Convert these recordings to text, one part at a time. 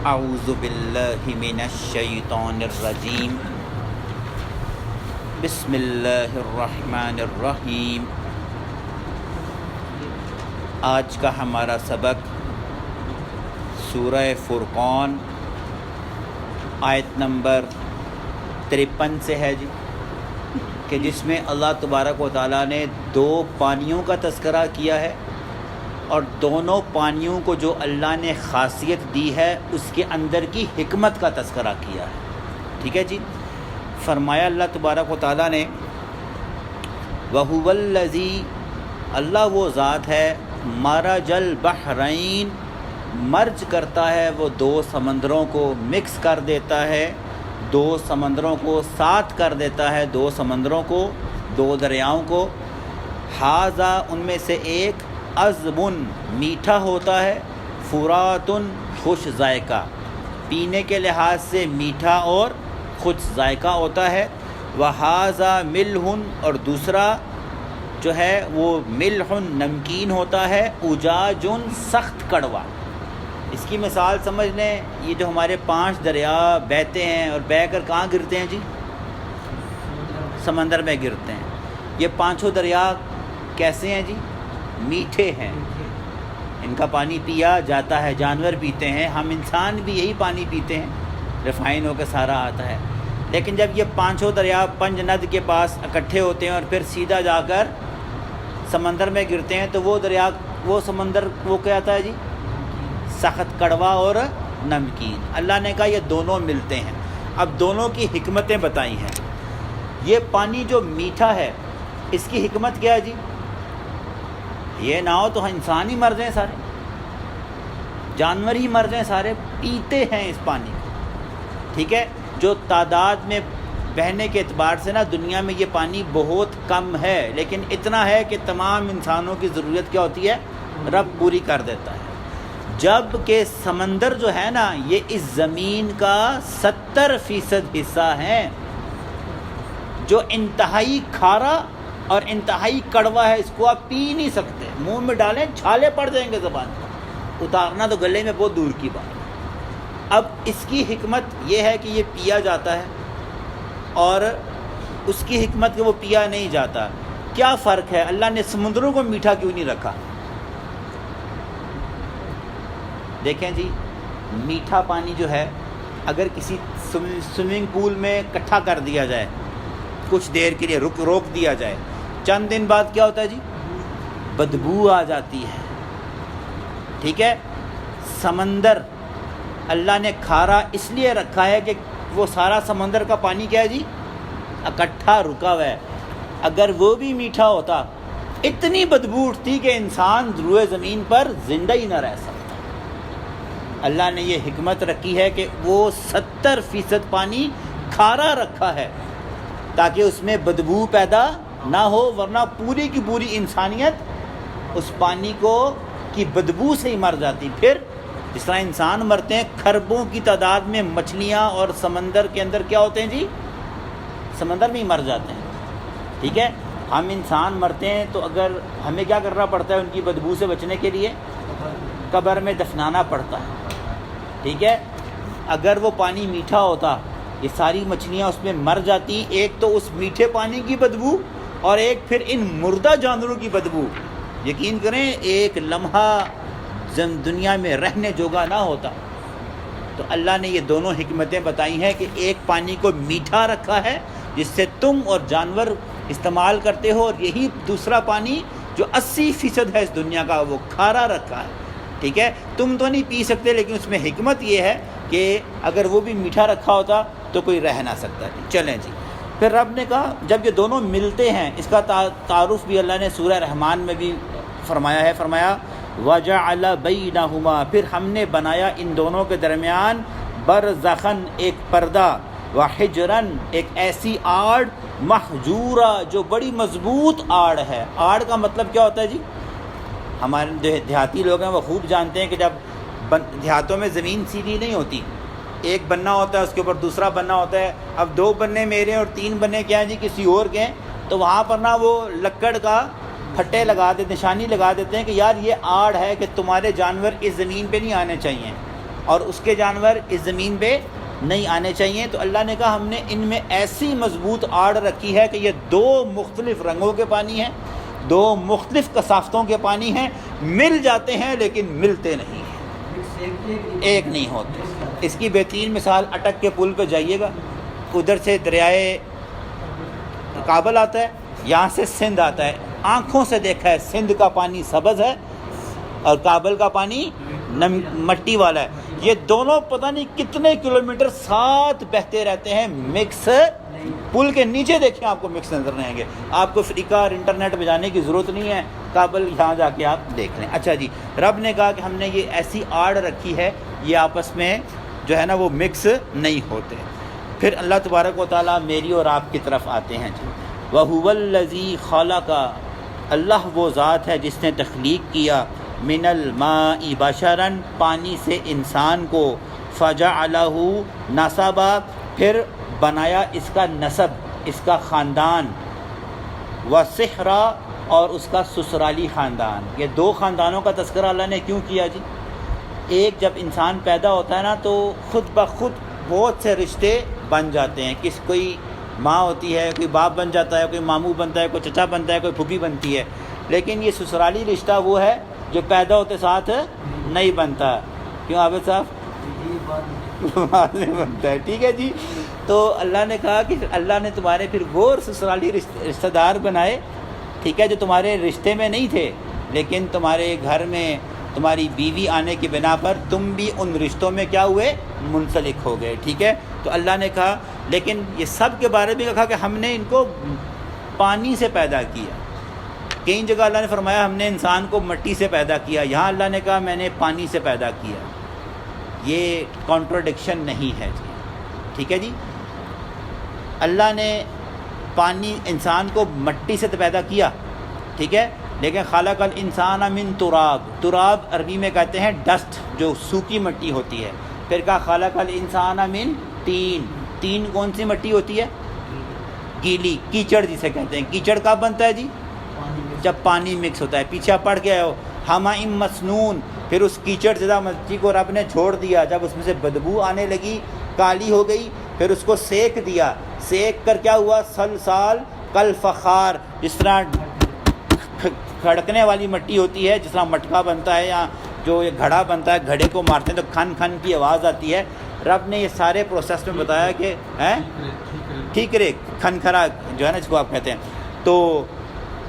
اعوذ باللہ من الشیطان الرجیم بسم اللہ الرحمن الرحیم۔ آج کا ہمارا سبق سورہ فرقان آیت نمبر 53 سے ہے جی، کہ جس میں اللہ تبارک و تعالیٰ نے دو پانیوں کا تذکرہ کیا ہے اور دونوں پانیوں کو جو اللہ نے خاصیت دی ہے اس کے اندر کی حکمت کا تذکرہ کیا ہے۔ ٹھیک ہے جی، فرمایا اللہ تبارک و تعالیٰ نے وَهُوَ الَّذِي، اللہ وہ ذات ہے مَرَجَ الْبَحْرَيْن، مرج کرتا ہے وہ دو سمندروں کو، مکس کر دیتا ہے دو سمندروں کو، ساتھ کر دیتا ہے دو سمندروں کو، دو دریاؤں کو۔ ھذا، ان میں سے ایک، عذبٌ، میٹھا ہوتا ہے، فراتٌ، خوش ذائقہ، پینے کے لحاظ سے میٹھا اور خوش ذائقہ ہوتا ہے۔ وَھذا ملح، اور دوسرا جو ہے وہ ملح، نمکین ہوتا ہے، اجاج، سخت کڑوا۔ اس کی مثال سمجھ لیں، یہ جو ہمارے 5 دریا بہتے ہیں اور بہہ کر کہاں گرتے ہیں جی؟ سمندر میں گرتے ہیں۔ یہ 5 دریا کیسے ہیں جی؟ میٹھے ہیں، ان کا پانی پیا جاتا ہے، جانور پیتے ہیں، ہم انسان بھی یہی پانی پیتے ہیں، ریفائن ہو کے سارا آتا ہے۔ لیکن جب یہ 5 دریا پنج ند کے پاس اکٹھے ہوتے ہیں اور پھر سیدھا جا کر سمندر میں گرتے ہیں تو وہ دریا، وہ سمندر، وہ کیا آتا ہے جی؟ سخت کڑوا اور نمکین۔ اللہ نے کہا یہ دونوں ملتے ہیں۔ اب دونوں کی حکمتیں بتائی ہیں۔ یہ پانی جو میٹھا ہے اس کی حکمت کیا ہے جی؟ یہ نہ ہو تو انسان ہی مر جائیں سارے، جانور ہی مر جائیں سارے، پیتے ہیں اس پانی کو۔ ٹھیک ہے، جو تعداد میں بہنے کے اعتبار سے نا دنیا میں یہ پانی بہت کم ہے، لیکن اتنا ہے کہ تمام انسانوں کی ضرورت کیا ہوتی ہے؟ رب پوری کر دیتا ہے۔ جب کہ سمندر جو ہے نا یہ اس زمین کا 70% حصہ ہے، جو انتہائی کھارا اور انتہائی کڑوا ہے، اس کو آپ پی نہیں سکتے، منہ میں ڈالیں چھالے پڑ جائیں گے زبان پر، اتارنا تو گلے میں بہت دور کی بات ہے۔ اب اس کی حکمت یہ ہے کہ یہ پیا جاتا ہے، اور اس کی حکمت کہ وہ پیا نہیں جاتا۔ کیا فرق ہے؟ اللہ نے سمندروں کو میٹھا کیوں نہیں رکھا؟ دیکھیں جی، میٹھا پانی جو ہے اگر کسی سوئمنگ پول میں اکٹھا کر دیا جائے، کچھ دیر کے لیے روک دیا جائے، چند دن بعد کیا ہوتا ہے جی؟ بدبو آ جاتی ہے۔ ٹھیک ہے، سمندر اللہ نے کھارا اس لیے رکھا ہے کہ وہ سارا سمندر کا پانی کیا ہے جی؟ اکٹھا رکا ہوا ہے۔ اگر وہ بھی میٹھا ہوتا اتنی بدبو اٹھتی کہ انسان روئے زمین پر زندہ ہی نہ رہ سکتا۔ اللہ نے یہ حکمت رکھی ہے کہ وہ 70% پانی کھارا رکھا ہے تاکہ اس میں بدبو پیدا نہ ہو، ورنہ پوری کی پوری انسانیت اس پانی کی بدبو سے ہی مر جاتی۔ پھر جس طرح انسان مرتے ہیں، کھربوں کی تعداد میں مچھلیاں اور سمندر کے اندر کیا ہوتے ہیں جی؟ سمندر میں ہی مر جاتے ہیں۔ ٹھیک ہے، ہم انسان مرتے ہیں تو اگر ہمیں کیا کرنا پڑتا ہے ان کی بدبو سے بچنے کے لیے؟ قبر میں دفنانا پڑتا ہے۔ ٹھیک ہے، اگر وہ پانی میٹھا ہوتا یہ ساری مچھلیاں اس میں مر جاتی، ایک تو اس میٹھے پانی کی بدبو اور ایک پھر ان مردہ جانوروں کی بدبو۔ یقین کریں ایک لمحہ دنیا میں رہنے جوگا نہ ہوتا۔ تو اللہ نے یہ دونوں حکمتیں بتائی ہیں کہ ایک پانی کو میٹھا رکھا ہے جس سے تم اور جانور استعمال کرتے ہو، اور یہی دوسرا پانی جو 80% ہے اس دنیا کا وہ کھارا رکھا ہے۔ ٹھیک ہے، تم تو نہیں پی سکتے، لیکن اس میں حکمت یہ ہے کہ اگر وہ بھی میٹھا رکھا ہوتا تو کوئی رہ نہ سکتا تھی۔ چلیں جی، پھر رب نے کہا جب یہ دونوں ملتے ہیں، اس کا تعارف بھی اللہ نے سورہ رحمان میں بھی فرمایا ہے، فرمایا وَجَعَلَ بَيْنَهُمَا، پھر ہم نے بنایا ان دونوں کے درمیان برزخن، ایک پردہ، وحجرن، ایک ایسی آڑ، محجورہ، جو بڑی مضبوط آڑ ہے۔ آڑ کا مطلب کیا ہوتا ہے جی؟ ہمارے جو دیہاتی لوگ ہیں وہ خوب جانتے ہیں کہ جب دیہاتوں میں زمین سیدھی نہیں ہوتی، ایک بننا ہوتا ہے، اس کے اوپر دوسرا بننا ہوتا ہے۔ اب 2 بننے میرے اور 3 بننے کیا ہیں جی کسی اور کے ہیں، تو وہاں پر نا وہ لکڑ کا پھٹے لگا دیتے، نشانی لگا دیتے ہیں کہ یار یہ آڑ ہے کہ تمہارے جانور اس زمین پہ نہیں آنے چاہیے، اور اس کے جانور اس زمین پہ نہیں آنے چاہیے. تو اللہ نے کہا ہم نے ان میں ایسی مضبوط آڑ رکھی ہے کہ یہ دو مختلف رنگوں کے پانی ہیں, دو مختلف کثافتوں کے پانی ہیں, مل جاتے ہیں لیکن ملتے نہیں ہیں, ایک نہیں ہوتے. اس کی بہترین مثال اٹک کے پل پہ جائیے گا, ادھر سے دریائے کابل آتا ہے, یہاں سے سندھ آتا ہے. آنکھوں سے دیکھا ہے سندھ کا پانی سبز ہے اور کابل کا پانی مٹی والا ہے. یہ دونوں پتہ نہیں کتنے کلومیٹر ساتھ بہتے رہتے ہیں, مکس پل کے نیچے دیکھیں آپ کو مکس نظر نہیں آئیں گے. آپ کو افریقہ اور انٹرنیٹ پہ جانے کی ضرورت نہیں ہے, کابل یہاں جا کے آپ دیکھ لیں. اچھا جی, رب نے کہا کہ ہم نے یہ ایسی آڑ رکھی ہے یہ آپس میں جو ہے نا وہ مکس نہیں ہوتے. پھر اللہ تبارک و تعالیٰ میری اور آپ کی طرف آتے ہیں جی. وَهُوَ الَّذِي خَلَقَ, اللہ وہ ذات ہے جس نے تخلیق کیا, من الماء بشراً, پانی سے انسان کو, فجعلہ نسبا, پھر بنایا اس کا نسب, اس کا خاندان, وسحرا, اور اس کا سسرالی خاندان. یہ دو خاندانوں کا تذکرہ اللہ نے کیوں کیا جی؟ ایک جب انسان پیدا ہوتا ہے نا تو خود بخود بہت سے رشتے بن جاتے ہیں. کوئی ماں ہوتی ہے, کوئی باپ بن جاتا ہے, کوئی ماموں بنتا ہے, کوئی چچا بنتا ہے, کوئی پھوپھی بنتی ہے. لیکن یہ سسرالی رشتہ وہ ہے جو پیدا ہوتے ساتھ نہیں بنتا. کیوں عابد صاحب؟ بعد میں بنتا ہے. ٹھیک ہے جی. تو اللہ نے کہا کہ اللہ نے تمہارے پھر وہ سسرالی رشتہ دار بنائے, ٹھیک ہے, جو تمہارے رشتے میں نہیں تھے لیکن تمہارے گھر میں تمہاری بیوی آنے کی بنا پر تم بھی ان رشتوں میں کیا ہوئے, منسلک ہو گئے. ٹھیک ہے. تو اللہ نے کہا, لیکن یہ سب کے بارے میں کہا کہ ہم نے ان کو پانی سے پیدا کیا. کئی جگہ اللہ نے فرمایا ہم نے انسان کو مٹی سے پیدا کیا, یہاں اللہ نے کہا میں نے پانی سے پیدا کیا. یہ کانٹرڈکشن نہیں ہے جی. ٹھیک ہے جی. اللہ نے پانی انسان کو مٹی سے پیدا کیا, ٹھیک ہے, لیکن خلق الانسان من تراب, تراب عربی میں کہتے ہیں ڈسٹ, جو سوکھی مٹی ہوتی ہے. پھر کہا خلق الانسان من تین, تین کون سی مٹی ہوتی ہے؟ گیلی, کیچڑ جسے کہتے ہیں. کیچڑ کب بنتا ہے جی؟ جب پانی مکس ہوتا ہے. پیچھے آپ پڑھ کے آئے ہو حماء مسنون, پھر اس کیچڑ زدہ مٹی کو رب نے چھوڑ دیا, جب اس میں سے بدبو آنے لگی, کالی ہو گئی, پھر اس کو سیک دیا. سیک کر کیا ہوا؟ سلسال کل فخار, جس طرح کھڑکنے والی مٹی ہوتی ہے, جس طرح مٹکا بنتا ہے یا جو یہ گھڑا بنتا ہے, گھڑے کو مارتے ہیں تو کھن کھن کی آواز آتی ہے. رب نے یہ سارے پروسیس میں بتایا کہ ٹھیکرے, کھنکھرا جو ہے نا جس کو آپ کہتے ہیں. تو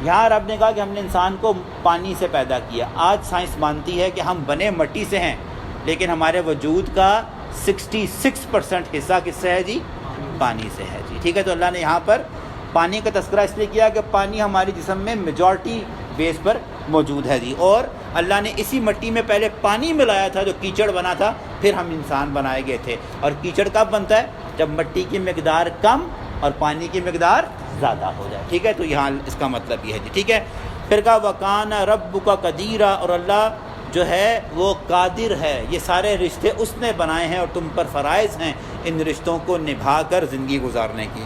یہاں رب نے کہا کہ ہم نے انسان کو پانی سے پیدا کیا. آج سائنس مانتی ہے کہ ہم بنے مٹی سے ہیں, لیکن ہمارے وجود کا 66% حصہ کس سے ہے جی؟ پانی سے ہے جی. ٹھیک ہے. تو اللہ نے یہاں پر پانی کا تذکرہ اس لیے کیا کہ پانی ہماری جسم میں میجورٹی بیس پر موجود ہے جی. اور اللہ نے اسی مٹی میں پہلے پانی ملایا تھا جو کیچڑ بنا تھا, پھر ہم انسان بنائے گئے تھے. اور کیچڑ کب بنتا ہے؟ جب مٹی کی مقدار کم اور پانی کی مقدار زیادہ ہو جائے. ٹھیک ہے. تو یہاں اس کا مطلب یہ ہے جی. ٹھیک ہے. پھر کہا وَكَانَ رَبُّكَ قَدِيرًا, اور اللہ جو ہے وہ قادر ہے, یہ سارے رشتے اس نے بنائے ہیں اور تم پر فرائض ہیں ان رشتوں کو نبھا کر زندگی گزارنے کی.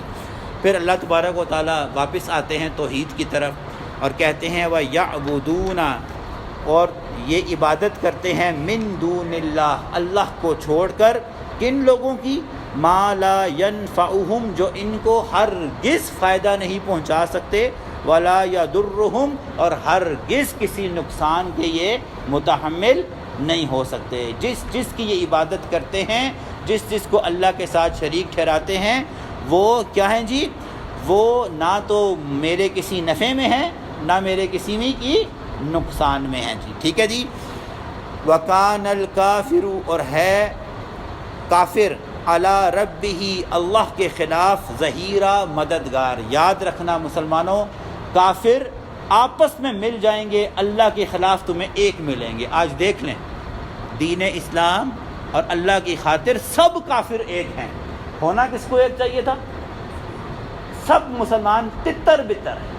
پھر اللہ تبارک و تعالیٰ واپس آتے ہیں توحید کی طرف اور کہتے ہیں وَيَعْبُدُونَ, اور یہ عبادت کرتے ہیں مِن دُونِ اللَّهِ, اللہ کو چھوڑ کر. کن لوگوں کی؟ مَا لَا يَنْفَعُهُمْ, جو ان کو ہرگز فائدہ نہیں پہنچا سکتے, وَلَا يَضُرُّهُمْ, اور ہرگز کسی نقصان کے یہ متحمل نہیں ہو سکتے. جس کی یہ عبادت کرتے ہیں, جس کو اللہ کے ساتھ شریک ٹھہراتے ہیں, وہ کیا ہیں جی؟ وہ نہ تو میرے کسی نفع میں ہیں نہ میرے کسی میں کی نقصان میں ہیں جی. ٹھیک ہے جی. وَكَانَ الْكَافِرُ, اور ہے کافر, عَلَىٰ رَبِّهِ, اللہ کے خلاف, ظہیرہ, مددگار. یاد رکھنا مسلمانوں, کافر آپس میں مل جائیں گے, اللہ کے خلاف تمہیں ایک ملیں گے. آج دیکھ لیں دین اسلام اور اللہ کی خاطر سب کافر ایک ہیں. ہونا کس کو ایک چاہیے تھا؟ سب مسلمان تتر بتر ہیں,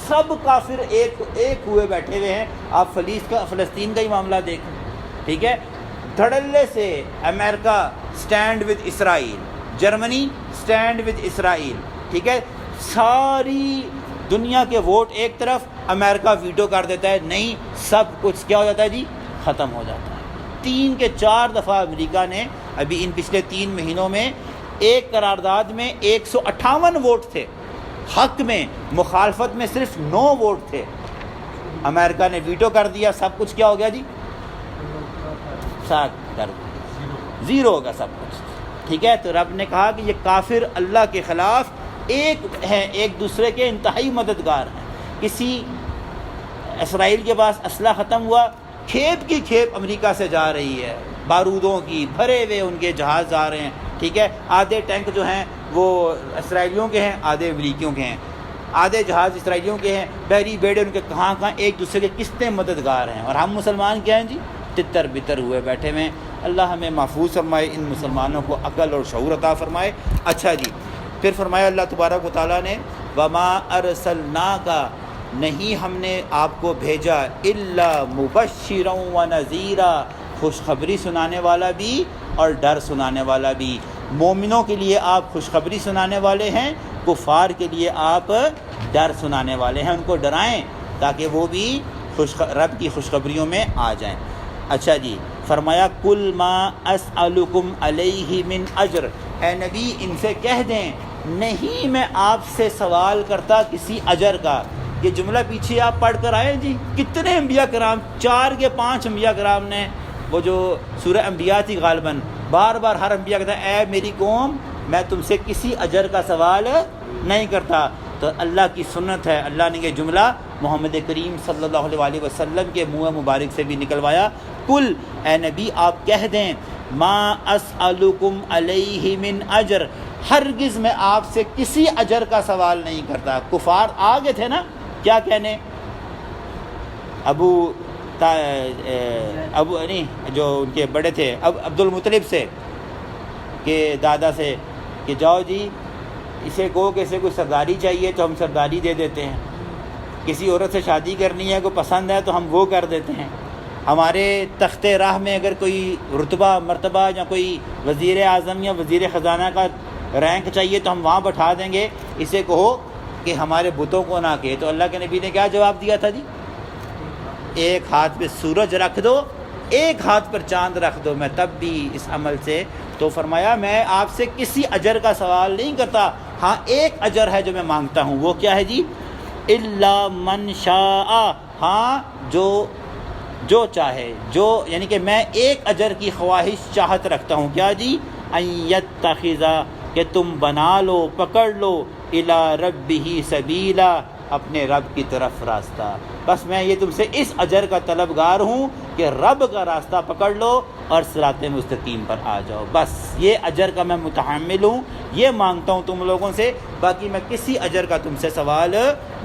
سب کافر ایک ہوئے بیٹھے ہوئے ہیں. آپ فلسطین کا ہی معاملہ دیکھیں. ٹھیک ہے. دھڑلے سے امریکہ سٹینڈ ود اسرائیل, جرمنی سٹینڈ ود اسرائیل. ٹھیک ہے. ساری دنیا کے ووٹ ایک طرف, امریکہ ویٹو کر دیتا ہے, نہیں, سب کچھ کیا ہو جاتا ہے جی؟ ختم ہو جاتا ہے. 3 کے 4 دفعہ امریکہ نے ابھی ان پچھلے 3 مہینوں میں ایک قرارداد میں 158 ووٹ تھے، حق میں، مخالفت میں صرف 9 ووٹ تھے، امریکہ نے ویٹو کر دیا، سب کچھ کیا ہو گیا جی؟ زیرو ہوگا سب کچھ، ٹھیک ہے؟ تو رب نے کہا کہ یہ کافر اللہ کے خلاف ایک ہیں، ایک دوسرے کے انتہائی مددگار ہیں۔ کسی اسرائیل کے پاس اسلحہ ختم ہوا، کھیپ کی کھیپ امریکہ سے جا رہی ہے، بارودوں کی بھرے ہوئے ان کے جہاز جا رہے ہیں، ٹھیک ہے؟ آدھے ٹینک جو ہیں وہ اسرائیلیوں کے ہیں، آدھے امریکیوں کے ہیں، آدھے جہاز اسرائیلیوں کے ہیں، بحری بیڑے ان کے کہاں ایک دوسرے کے کتنے مددگار ہیں، اور ہم مسلمان کیا ہیں جی؟ تتر بتر ہوئے بیٹھے ہوئے۔ اللہ ہمیں محفوظ فرمائے، ان مسلمانوں کو عقل اور شعور عطا فرمائے۔ اچھا جی، پھر فرمایا اللہ تبارک و تعالیٰ نے وما ارسلناک، نہیں ہم نے آپ کو بھیجا الا مبشرا و نذیرا، خوشخبری سنانے والا بھی اور ڈر سنانے والا بھی۔ مومنوں کے لیے آپ خوشخبری سنانے والے ہیں، کفار کے لیے آپ ڈر سنانے والے ہیں، ان کو ڈرائیں تاکہ وہ بھی رب کی خوشخبریوں میں آ جائیں۔ اچھا جی، فرمایا کل ما اسألکم علیہ من اجر، اے نبی ان سے کہہ دیں نہیں میں آپ سے سوال کرتا کسی اجر کا۔ یہ جملہ پیچھے آپ پڑھ کر آئے جی، کتنے انبیاء کرام، 4 کے 5 انبیاء کرام نے، وہ جو سورہ انبیاء تھی غالباً، بار بار ہر انبیاء کہتا ہے اے میری قوم میں تم سے کسی اجر کا سوال نہیں کرتا۔ تو اللہ کی سنت ہے، اللہ نے یہ جملہ محمد کریم صلی اللہ علیہ وسلم کے منہ مبارک سے بھی نکلوایا۔ کل، اے نبی آپ کہہ دیں ما اسألکم علیہ من اجر، ہرگز میں آپ سے کسی اجر کا سوال نہیں کرتا۔ کفار آگے تھے نا کیا کہنے، ابو نہیں جو ان کے بڑے تھے عبد المطلب سے، کہ دادا سے، کہ جاؤ جی اسے کہو کہ اسے کوئی سرداری چاہیے تو ہم سرداری دے دیتے ہیں، کسی عورت سے شادی کرنی ہے کوئی پسند ہے تو ہم وہ کر دیتے ہیں، ہمارے تخت راہ میں اگر کوئی رتبہ مرتبہ یا کوئی وزیر اعظم یا وزیر خزانہ کا رینک چاہیے تو ہم وہاں بٹھا دیں گے، اسے کہو کہ ہمارے بتوں کو نہ کہے۔ تو اللہ کے نبی نے کیا جواب دیا تھا جی؟ ایک ہاتھ پہ سورج رکھ دو، ایک ہاتھ پر چاند رکھ دو، میں تب بھی اس عمل سے۔ تو فرمایا میں آپ سے کسی اجر کا سوال نہیں کرتا، ہاں ایک اجر ہے جو میں مانگتا ہوں، وہ کیا ہے جی؟ الا من شاء، ہاں جو چاہے، جو یعنی کہ میں ایک اجر کی خواہش چاہت رکھتا ہوں، کیا جی؟ ان یتخذ، کہ تم بنا لو پکڑ لو، الی ربہ سبیلا، اپنے رب کی طرف راستہ۔ بس میں یہ تم سے اس اجر کا طلبگار ہوں کہ رب کا راستہ پکڑ لو اور صراط مستقیم پر آ جاؤ، بس یہ اجر کا میں متحمل ہوں، یہ مانگتا ہوں تم لوگوں سے، باقی میں کسی اجر کا تم سے سوال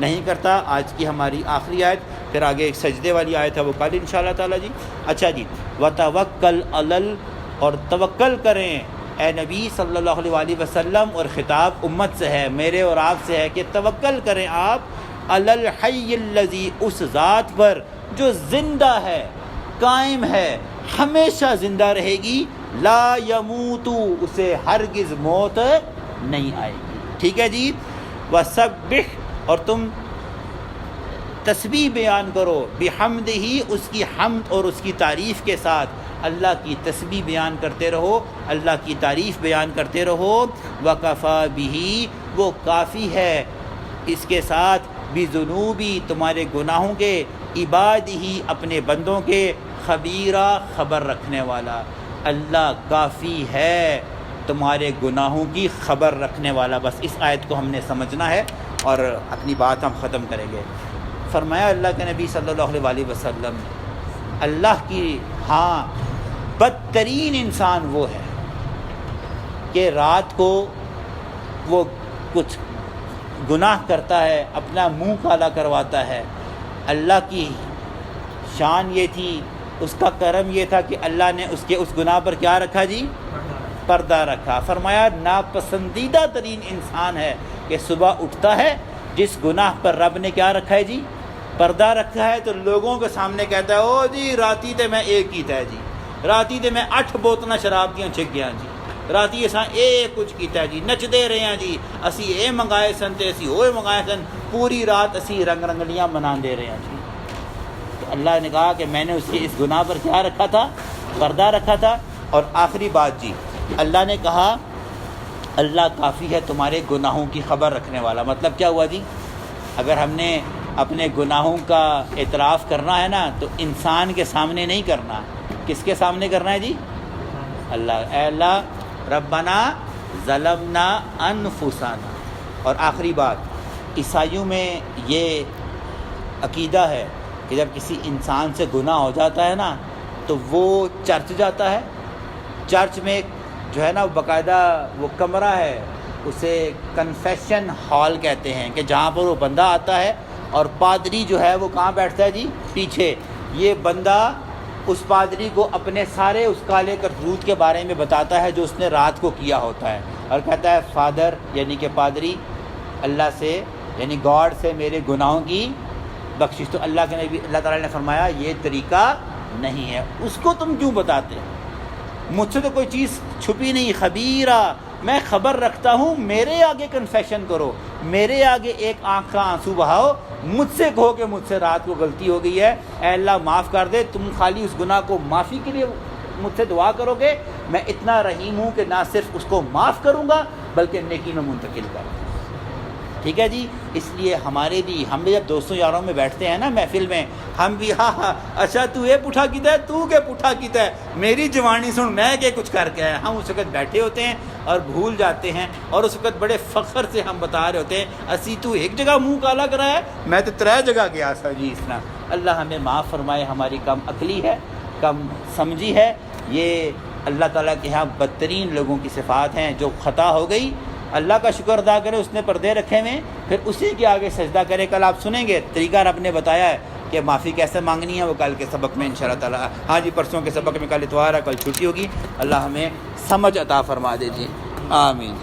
نہیں کرتا۔ آج کی ہماری آخری آیت، پھر آگے ایک سجدے والی آیت ہے وہ کل انشاءاللہ تعالیٰ جی۔ اچھا جی، وتوکل علی، اور توکل کریں اے نبی صلی اللہ علیہ وسلم، اور خطاب امت سے ہے، میرے اور آپ سے ہے کہ توکل کریں آپ علی الحی الذی، اس ذات پر جو زندہ ہے، قائم ہے، ہمیشہ زندہ رہے گی، لا یموت، اسے ہرگز موت نہیں آئے گی، ٹھیک ہے جی۔ وسبح، اور تم تسبیح بیان کرو، بحمدہ، اس کی حمد اور اس کی تعریف کے ساتھ، اللہ کی تسبیح بیان کرتے رہو، اللہ کی تعریف بیان کرتے رہو، وکفا بہ، وہ کافی ہے اس کے ساتھ، بذنوبی، تمہارے گناہوں کے، عبادہ، اپنے بندوں کے، خبیرہ، خبر رکھنے والا، اللہ کافی ہے تمہارے گناہوں کی خبر رکھنے والا۔ بس اس آیت کو ہم نے سمجھنا ہے اور اپنی بات ہم ختم کریں گے۔ فرمایا اللہ کے نبی صلی اللہ علیہ وسلم، اللہ کی ہاں بدترین انسان وہ ہے کہ رات کو وہ کچھ گناہ کرتا ہے، اپنا منہ کالا کرواتا ہے۔ اللہ کی شان یہ تھی، اس کا کرم یہ تھا کہ اللہ نے اس کے اس گناہ پر کیا رکھا جی؟ پردہ رکھا۔ فرمایا ناپسندیدہ ترین انسان ہے کہ صبح اٹھتا ہے، جس گناہ پر رب نے کیا رکھا ہے جی؟ پردہ رکھا ہے، تو لوگوں کے سامنے کہتا ہے او جی راتی تے میں ایک ہی تھا جی، راتی تے میں 8 بوتلاں شراب دیاں چھک گیا جی، راتی اساں کچھ کیتا جی، نچدے رہے ہیں جی، اسی منگائے سن تے اسی ہوئے منگائے سن، پوری رات اسی رنگ رنگلیاں منا دے رہے ہیں جی۔ تو اللہ نے کہا کہ میں نے اس کے اس گناہ پر کیا رکھا تھا؟ پردہ رکھا تھا. اور آخری بات جی، اللہ نے کہا اللہ کافی ہے تمہارے گناہوں کی خبر رکھنے والا. مطلب کیا ہوا جی؟ اگر ہم نے اپنے گناہوں کا اعتراف کرنا ہے نا تو انسان کے سامنے نہیں کرنا. کس کے سامنے کرنا ہے جی؟ اللہ. اے اللہ ربنا ظلمنا انفسنا. اور آخری بات، عیسائیوں میں یہ عقیدہ ہے کہ جب کسی انسان سے گناہ ہو جاتا ہے نا تو وہ چرچ جاتا ہے. چرچ میں جو ہے نا باقاعدہ وہ کمرہ ہے، اسے کنفیشن ہال کہتے ہیں، کہ جہاں پر وہ بندہ آتا ہے اور پادری جو ہے وہ کہاں بیٹھتا ہے جی؟ پیچھے. یہ بندہ اس پادری کو اپنے سارے اس کالے کرتوت کے بارے میں بتاتا ہے جو اس نے رات کو کیا ہوتا ہے، اور کہتا ہے فادر یعنی کہ پادری، اللہ سے یعنی گاڈ سے میرے گناہوں کی بخشش. تو اللہ کے نبی اللہ تعالیٰ نے فرمایا یہ طریقہ نہیں ہے. اس کو تم کیوں بتاتے ہیں؟ مجھ سے تو کوئی چیز چھپی نہیں. خبیرہ، میں خبر رکھتا ہوں، میرے آگے کنفیشن کرو، میرے آگے ایک آنکھ کا آنسو بہاؤ، مجھ سے کہو کہ مجھ سے رات کو غلطی ہو گئی ہے، اے اللہ معاف کر دے. تم خالی اس گناہ کو معافی کے لیے مجھ سے دعا کرو گے، میں اتنا رحیم ہوں کہ نہ صرف اس کو معاف کروں گا بلکہ نیکی میں منتقل کروں گا. ٹھیک ہے جی. اس لیے ہمارے بھی، ہم بھی جب دوستوں یاروں میں بیٹھتے ہیں نا محفل میں، ہم بھی ہاں ہاں اچھا تو یہ پٹھا کیتا ہے، تو کے پٹھا کیتا ہے، میری جوانی سن میں کہ کچھ کر کے آیا. ہم اس وقت بیٹھے ہوتے ہیں اور بھول جاتے ہیں، اور اس وقت بڑے فخر سے ہم بتا رہے ہوتے ہیں اسی تو ایک جگہ منہ کالا کرا ہے، میں تو 3 جگہ گیا تھا جی. اس طرح اللہ ہمیں معاف فرمائے. ہماری کم عقلی ہے، کم سمجھی ہے. یہ اللہ تعالیٰ کے ہاں بدترین لوگوں کی صفات ہیں. جو خطا ہو گئی اللہ کا شکر ادا کرے، اس نے پردے رکھے ہوئے، پھر اسی کے آگے سجدہ کرے. کل آپ سنیں گے طریقہ رب نے بتایا ہے کہ معافی کیسے مانگنی ہے، وہ کل کے سبق میں انشاءاللہ تعالیٰ. ہاں جی پرسوں کے سبق میں، کل اتوار ہے، کل چھٹی ہوگی. اللہ ہمیں سمجھ عطا فرما دے جی. آمین.